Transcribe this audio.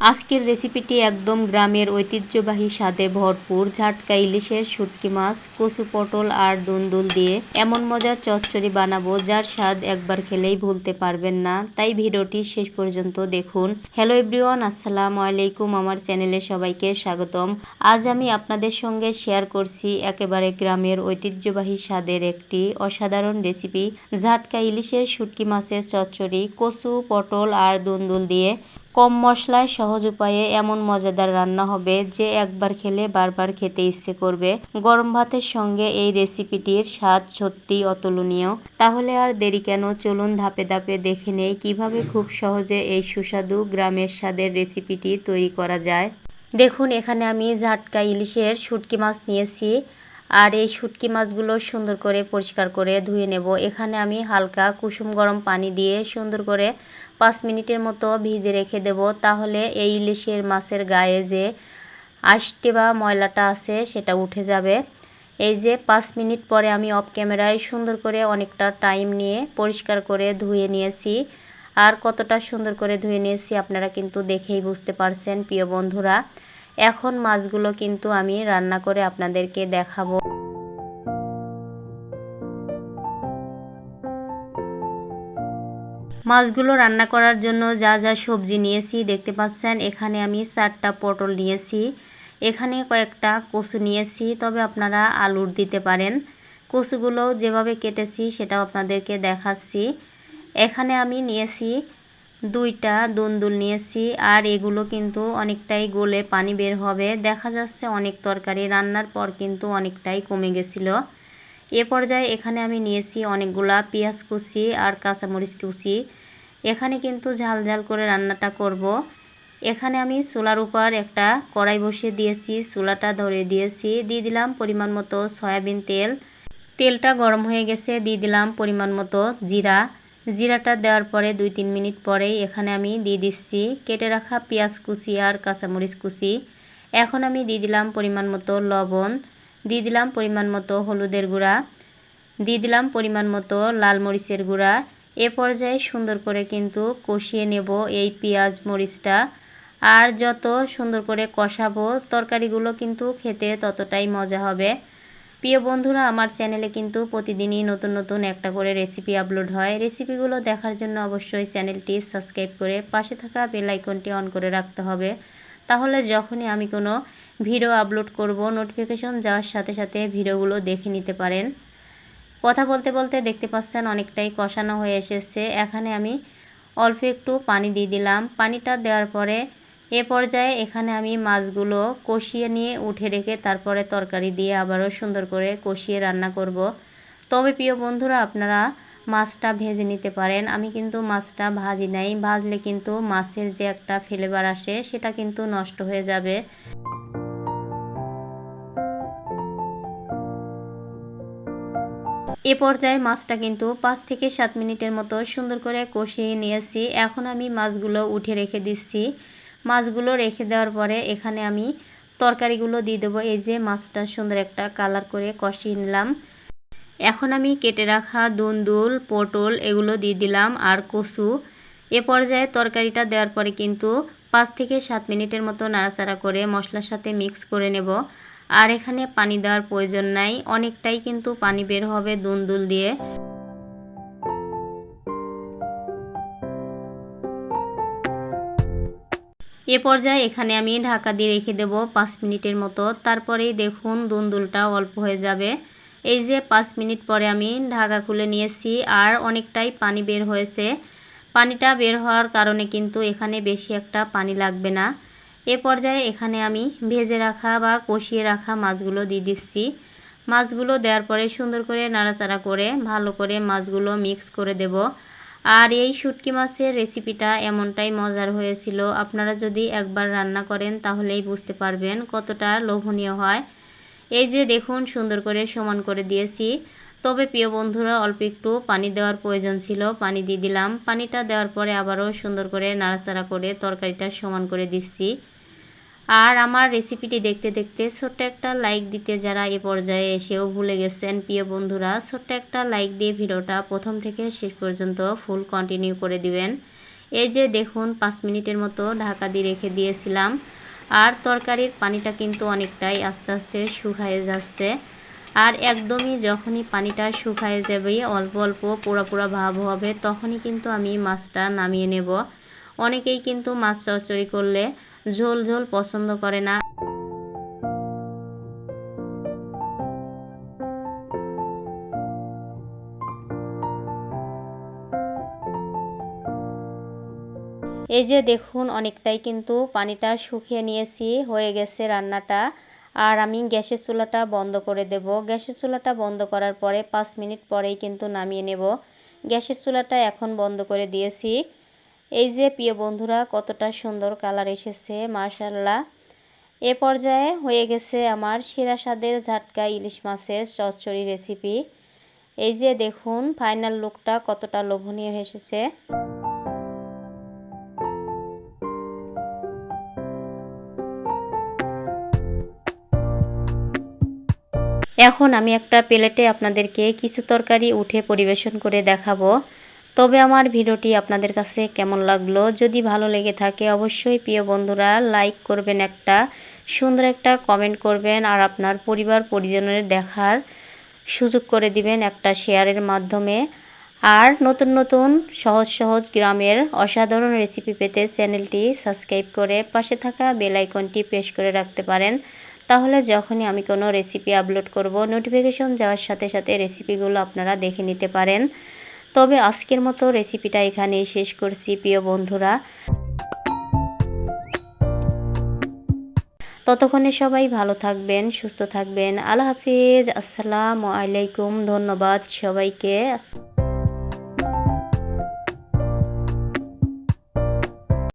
আজকের রেসিপিটি একদম গ্রামের ঐতিহ্যবাহী স্বাদে ভরপুর। ঝাটকা ইলিশের শুটকি মাছ, কচু, পটল আর দুন্দুল দিয়ে এমন মজার চচ্চড়ি বানাবো যার স্বাদ একবার খেলেই ভুলতে পারবেন না। তাই ভিডিওটি শেষ পর্যন্ত দেখুন। হ্যালো এভরিওয়ান, আসসালামু আলাইকুম। আমার চ্যানেলে সবাইকে স্বাগতম। আজ আমি আপনাদের সঙ্গে শেয়ার করছি একেবারে গ্রামের ঐতিহ্যবাহী স্বাদের একটি অসাধারণ রেসিপি, ঝাটকা ইলিশের শুটকি মাছের চচ্চড়ি। কচু, পটল আর দুন্দুল দিয়ে কম মশলায় সহজ উপায়ে এমন মজাদার রান্না হবে যে একবার খেলে বারবার খেতে ইচ্ছে করবে। গরম ভাতের সঙ্গে এই রেসিপিটির স্বাদ সত্যিই অতুলনীয়। তাহলে আর দেরি কেন, চলুন ধাপে ধাপে দেখে নেই কিভাবে খুব সহজে এই সুস্বাদু গ্রামের স্বাদের রেসিপিটি তৈরি করা যায়। দেখুন, এখানে আমি ঝাটকা ইলিশের শুটকি মাছ নিয়েছি আর এই শুটকি মাছগুলো সুন্দর করে পরিষ্কার করে ধুয়ে নেব। এখানে আমি হালকা কুসুম গরম পানি দিয়ে সুন্দর করে 5 মিনিটের মতো ভিজে রেখে দেব। তাহলে এই ইলিশের মাছের গায়ে যে আষ্টে বা ময়লাটা আছে সেটা উঠে যাবে। এই যে 5 মিনিট পরে আমি অফ ক্যামেরায় সুন্দর করে অনেকটা টাইম নিয়ে পরিষ্কার করে ধুয়ে নিয়েছি। আর কতটা সুন্দর করে ধুয়ে নিয়েছি আপনারা কিন্তু দেখেই বুঝতে পারছেন প্রিয় বন্ধুরা। এখন মাছগুলো কিন্তু আমি রান্না করে আপনাদেরকে দেখাবো। মাছগুলো রান্না করার জন্য যা যা সবজি নিয়েছি দেখতে পাচ্ছেন। এখানে আমি 4টা পটল নিয়েছি, এখানে কয়েকটা কচু নিয়েছি, তবে আপনারা আলুর দিতে পারেন। কচুগুলো যেভাবে কেটেছি সেটাও আপনাদেরকে দেখাচ্ছি। এখানে আমি নিয়েছি 2টা দুন্দুল নিয়েছি আর এগুলো কিন্তু অনেকটাই গলে পানি বের হবে। দেখা যাচ্ছে অনেক তরকারি রান্নার পর কিন্তু অনেকটাই কমে গেছিলো। এ পর্যায়ে এখানে আমি নিয়েছি অনেকগুলা পেঁয়াজ কুচি আর কাঁচামরিচ কুচি। এখানে কিন্তু ঝাল ঝাল করে রান্নাটা করব। এখানে আমি চুলার উপর একটা কড়াই বসিয়ে দিয়েছি, চুলাটা ধরে দিয়েছি, দিয়ে দিলাম পরিমাণ মতো সয়াবিন তেল। তেলটা গরম হয়ে গেছে, দিয়ে দিলাম পরিমাণ মতো জিরা। জিরাটা দেওয়ার পরে 2-3 মিনিট পরেই এখানে আমি দিয়ে দিচ্ছি কেটে রাখা পেঁয়াজ কুচি আর কাঁচামরিচ কুচি। এখন আমি দিয়ে দিলাম পরিমাণ মতো লবণ, দিয়ে দিলাম পরিমাণ মতো হলুদের গুঁড়া, দিয়ে দিলাম পরিমাণ মতো লাল মরিচের গুঁড়া। এ পর্যায়ে সুন্দর করে কিন্তু কষিয়ে নেব এই পেঁয়াজ মরিচটা। আর যত সুন্দর করে কষাবো তরকারিগুলো কিন্তু খেতে ততটাই মজা হবে। প্রিয় বন্ধুরা, আমার চ্যানেলে কিন্তু প্রতিদিনই নতুন নতুন একটা করে রেসিপি আপলোড হয়। রেসিপিগুলো দেখার জন্য অবশ্যই চ্যানেলটি সাবস্ক্রাইব করে পাশে থাকা বেল আইকনটি অন করে রাখতে হবে। তাহলে যখনই আমি কোনো ভিডিও আপলোড করব নোটিফিকেশন যাওয়ার সাথে সাথে ভিডিওগুলো দেখে নিতে পারেন। কথা বলতে বলতে দেখতে পাচ্ছেন অনেকটাই কষানো হয়ে এসেছে। এখানে আমি অল্প একটু পানি দিয়ে দিলাম। পানিটা দেওয়ার পরে এ পর্যায়ে এখানে আমি মাছগুলো কষিয়ে নিয়ে উঠে রেখে তারপরে তরকারি দিয়ে আবারও সুন্দর করে কষিয়ে রান্না করব। তবে প্রিয় বন্ধুরা, আপনারা মাছটা ভেজে নিতে পারেন। আমি কিন্তু মাছটা ভাজি নাই, ভাজলে কিন্তু মাছের যে একটা ফ্লেভার আসে সেটা কিন্তু নষ্ট হয়ে যাবে। এ পর্যায়ে মাছটা কিন্তু 5 থেকে 7 মিনিটের মতো সুন্দর করে কষিয়ে নিয়েছি। এখন আমি মাছগুলো উঠে রেখে দিচ্ছি। মাছগুলো রেখে দেওয়ার পরে এখানে আমি তরকারিগুলো দিয়ে দেবো। এই যে মাছটা সুন্দর একটা কালার করে কষিয়ে নিলাম। এখন আমি কেটে রাখা দুন্দুল, পটল এগুলো দিয়ে দিলাম আর কচু। এ পর্যায়ে তরকারিটা দেওয়ার পরে কিন্তু 5 থেকে 7 মিনিটের মতো নাড়াচাড়া করে মশলার সাথে মিক্স করে নেব। আর এখানে পানি দেওয়ার প্রয়োজন নাই, অনেকটাই কিন্তু পানি বের হবে দুন্দুল দিয়ে। এ পর্যায়ে এখানে আমি ঢাকা দিয়ে রেখে দেব 5 মিনিটের মতো। তারপরেই দেখুন দুন্দুলটা অল্প হয়ে যাবে। এই যে 5 মিনিট পরে আমি ঢাকা খুলে নিয়েছি আর অনেকটাই পানি বের হয়েছে। পানিটা বের হওয়ার কারণে কিন্তু এখানে বেশি একটা পানি লাগবে না। এ পর্যায়ে এখানে আমি ভেজে রাখা বা কষিয়ে রাখা মাছগুলো দিয়ে দিচ্ছি। মাছগুলো দেওয়ার পরে সুন্দর করে নাড়াচাড়া করে ভালো করে মাছগুলো মিক্স করে দেব। আর এই শুটকি মাছের রেসিপিটা এমনটাই মজার হয়েছিল, আপনারা যদি একবার রান্না করেন তাহলেই বুঝতে পারবেন কতটা লোভনীয় হয়। এই যে দেখুন সুন্দর করে সমান করে দিয়েছি। তবে প্রিয় বন্ধুরা, অল্প একটু পানি দেওয়ার প্রয়োজন ছিল, পানি দিয়ে দিলাম। পানিটা দেওয়ার পরে আবারও সুন্দর করে নাড়াচাড়া করে তরকারিটা সমান করে দিচ্ছি। আর আমার রেসিপিটি দেখতে দেখতে ছোট্ট একটা লাইক দিতে যারা এ পর্যায়ে এসেও ভুলে গেছেন প্রিয় বন্ধুরা, ছোট্ট একটা লাইক দিয়ে ভিডিওটা প্রথম থেকে শেষ পর্যন্ত ফুল কন্টিনিউ করে দিবেন। এই যে দেখুন 5 মিনিটের মতো ঢাকা দিয়ে রেখে দিয়েছিলাম। আর তরকারির পানিটা কিন্তু অনেকটাই আস্তে আস্তে শুকায়ে যাচ্ছে। আর একদমই যখনই পানিটা শুকায়ে যাবে, অল্প অল্প পোড়া পোড়া ভাব হবে, তখনই কিন্তু আমি মাছটা নামিয়ে নেব। অনেকেই কিন্তু মাছ চচ্চড়ি করলে ঝোল ঝোল পছন্দ করে না। এই যে দেখুন অনেকটাই কিন্তু পানিটা শুকিয়ে নিয়েছি, হয়ে গেছে রান্নাটা। আর আমি গ্যাসের চুলাটা বন্ধ করে দেব। গ্যাসের চুলাটা বন্ধ করার পরে 5 মিনিট পরেই কিন্তু নামিয়ে নেব। গ্যাসের চুলাটা এখন বন্ধ করে দিয়েছি। এই যে প্রিয় বন্ধুরা, কতটা সুন্দর কালার এসেছে মাশাআল্লাহ। এ পর্যায়ে হয়ে গেছে আমার সেরা স্বাদের ঝাটকা ইলিশ মাছের চচ্চড়ি রেসিপি। এই যে দেখুন ফাইনাল লুকটা কতটা লোভনীয় এসেছে। এখন আমি একটা প্লেটে আপনাদেরকে কিছু তরকারি উঠে পরিবেশন করে দেখাবো। তবে আমার ভিডিওটি আপনাদের কাছে কেমন লাগলো, যদি ভালো লেগে থাকে অবশ্যই প্রিয় বন্ধুরা লাইক করবেন, একটা সুন্দর একটা কমেন্ট করবেন, আর আপনার পরিবার পরিজনের দেখার সুযোগ করে দিবেন একটা শেয়ারের মাধ্যমে। আর নতুন নতুন সহজ সহজ গ্রামের অসাধারণ রেসিপি পেতে চ্যানেলটি সাবস্ক্রাইব করে পাশে থাকা বেল আইকনটি প্রেস করে রাখতে পারেন। তাহলে যখনই আমি কোনো রেসিপি আপলোড করব, নোটিফিকেশন যাওয়ার সাথে সাথে রেসিপিগুলো আপনারা দেখে নিতে পারেন। তবে আজকের মতো রেসিপিটা এখানেই শেষ করছি প্রিয় বন্ধুরা। ততক্ষণে সবাই ভালো থাকবেন, সুস্থ থাকবেন। আল্লাহ হাফিজ, আসসালামু আলাইকুম। ধন্যবাদ সবাইকে।